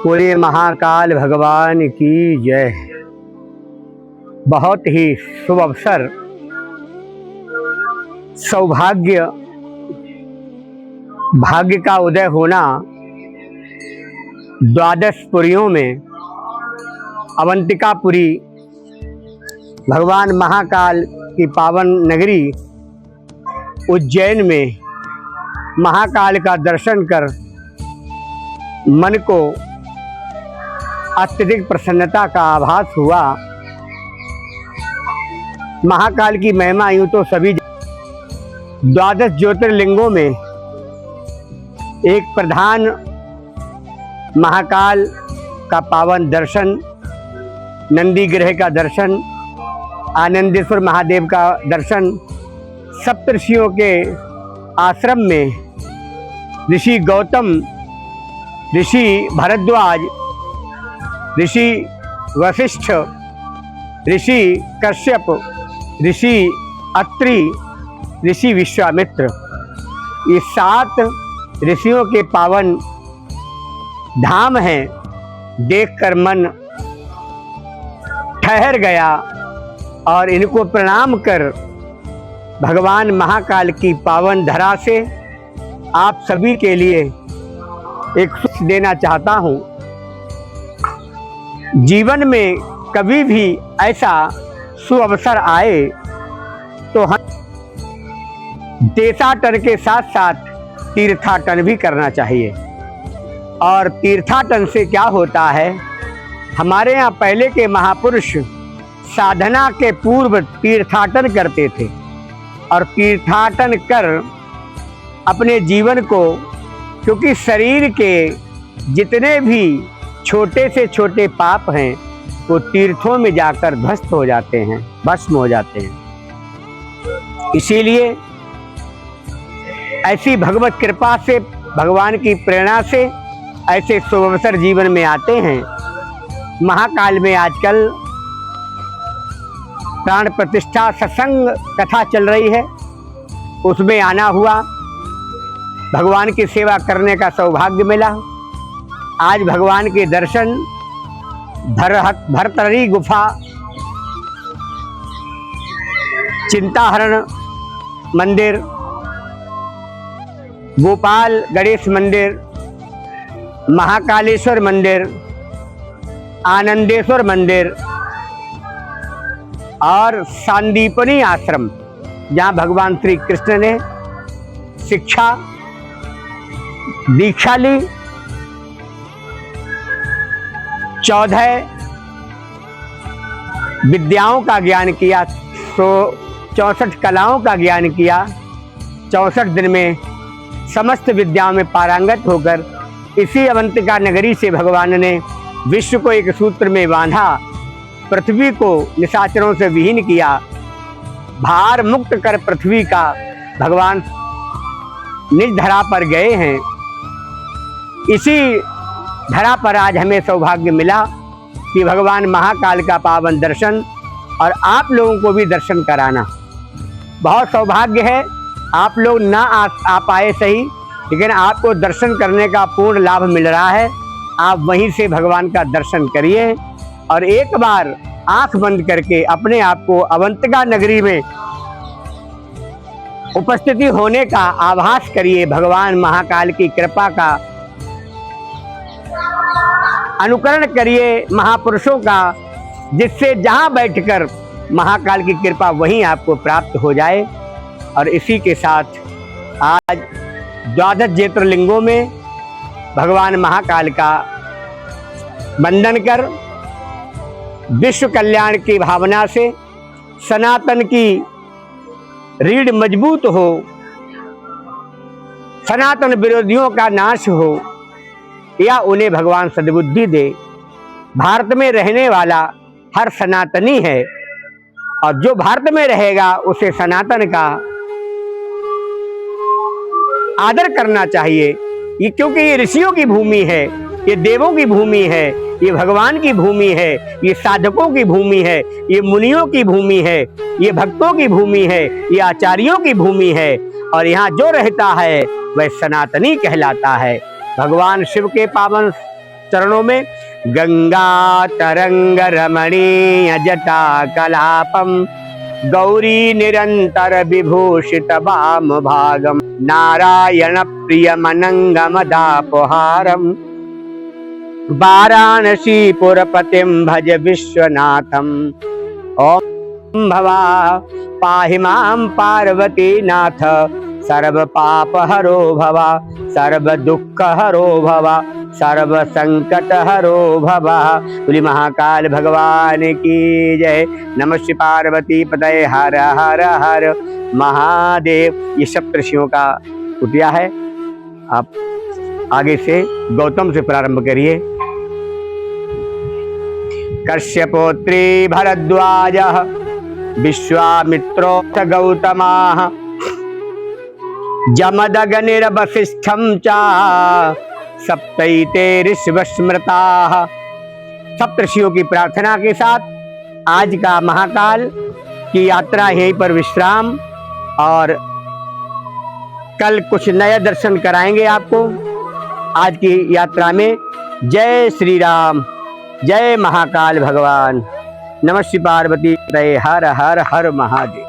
पूरे महाकाल भगवान की जय। बहुत ही शुभ अवसर, सौभाग्य, भाग्य का उदय होना द्वादश पुरियों में अवंतिकापुरी भगवान महाकाल की पावन नगरी उज्जैन में महाकाल का दर्शन कर मन को अत्यधिक प्रसन्नता का आभास हुआ। महाकाल की महिमा यूं तो सभी द्वादश ज्योतिर्लिंगों में एक प्रधान महाकाल का पावन दर्शन, नंदी ग्रह का दर्शन, आनंदेश्वर महादेव का दर्शन, सप्तऋषियों के आश्रम में ऋषि गौतम, ऋषि भारद्वाज, ऋषि वशिष्ठ, ऋषि कश्यप, ऋषि अत्रि, ऋषि विश्वामित्र, ये 7 ऋषियों के पावन धाम हैं। देखकर मन ठहर गया और इनको प्रणाम कर भगवान महाकाल की पावन धरा से आप सभी के लिए एक सुख देना चाहता हूँ। जीवन में कभी भी ऐसा सुअवसर आए तो हम देशाटन के साथ साथ तीर्थाटन भी करना चाहिए। और तीर्थाटन से क्या होता है, हमारे यहाँ पहले के महापुरुष साधना के पूर्व तीर्थाटन करते थे और तीर्थाटन कर अपने जीवन को, क्योंकि शरीर के जितने भी छोटे से छोटे पाप हैं वो तीर्थों में जाकर ध्वस्त हो जाते हैं, भस्म हो जाते हैं। इसीलिए ऐसी भगवत कृपा से, भगवान की प्रेरणा से ऐसे शुभ अवसर जीवन में आते हैं। महाकाल में आजकल प्राण प्रतिष्ठा सत्संग कथा चल रही है, उसमें आना हुआ, भगवान की सेवा करने का सौभाग्य मिला। आज भगवान के दर्शन भरतरी गुफा, चिंताहरण मंदिर, गोपाल गणेश मंदिर, महाकालेश्वर मंदिर, आनंदेश्वर मंदिर और सांदीपनी आश्रम, जहाँ भगवान श्री कृष्ण ने शिक्षा दीक्षा ली, 14 विद्याओं का ज्ञान किया, 64 कलाओं का ज्ञान किया, 64 दिन में समस्त विद्याओं में पारंगत होकर इसी अवंतिका नगरी से भगवान ने विश्व को एक सूत्र में बांधा, पृथ्वी को निशाचरों से विहीन किया, भार मुक्त कर पृथ्वी का भगवान निज धरा पर गए हैं। इसी धरा पर आज हमें सौभाग्य मिला कि भगवान महाकाल का पावन दर्शन और आप लोगों को भी दर्शन कराना। बहुत सौभाग्य है, आप लोग ना आ पाए सही, लेकिन आपको दर्शन करने का पूर्ण लाभ मिल रहा है। आप वहीं से भगवान का दर्शन करिए और एक बार आंख बंद करके अपने आप को अवंतिका नगरी में उपस्थिति होने का आभास करिए। भगवान महाकाल की कृपा का अनुकरण करिए, महापुरुषों का, जिससे जहां बैठकर महाकाल की कृपा वहीं आपको प्राप्त हो जाए। और इसी के साथ आज द्वादश ज्योतिर्लिंगों में भगवान महाकाल का वंदन कर विश्व कल्याण की भावना से सनातन की रीढ़ मजबूत हो, सनातन विरोधियों का नाश हो या उन्हें भगवान सद्बुद्धि दे। भारत में रहने वाला हर सनातनी है और जो भारत में रहेगा उसे सनातन का आदर करना चाहिए। ये क्योंकि ये ऋषियों की भूमि है, ये देवों की भूमि है, ये भगवान की भूमि है, ये साधकों की भूमि है, ये मुनियों की भूमि है, ये भक्तों की भूमि है, ये आचार्यों की भूमि है। और यहाँ जो रहता है वह सनातनी कहलाता है। भगवान शिव के पावन चरणों में गंगा तरंग रमणीय जटा कलापम गौरी निरंतर विभूषित वाम भागम नारायण प्रिय मनंगम दापहारम वाराणसी पुरपतिम भज विश्वनाथम। ओम भवा पाहि मां पार्वती नाथ सर्व पाप हरो भवा सर्व दुख हरो भवा सर्व संकट हरो भवा। बोली महाकाल भगवान की जय। नमः शिव पार्वती पतये हर हर हर महादेव। ये सप्तऋषियों का कुटिया है। आप आगे से गौतम से प्रारंभ करिए। कश्यपोत्री भरद्वाज विश्वामित्रो गौतमाः जमदग्निर्वसिष्ठं च सप्तैते ऋषिवस्मृताः। सप्तऋषियों की प्रार्थना के साथ आज का महाकाल की यात्रा यहीं पर विश्राम, और कल कुछ नया दर्शन कराएंगे आपको आज की यात्रा में। जय श्री राम, जय महाकाल भगवान। नमः शिव पार्वती हर हर हर महादेव।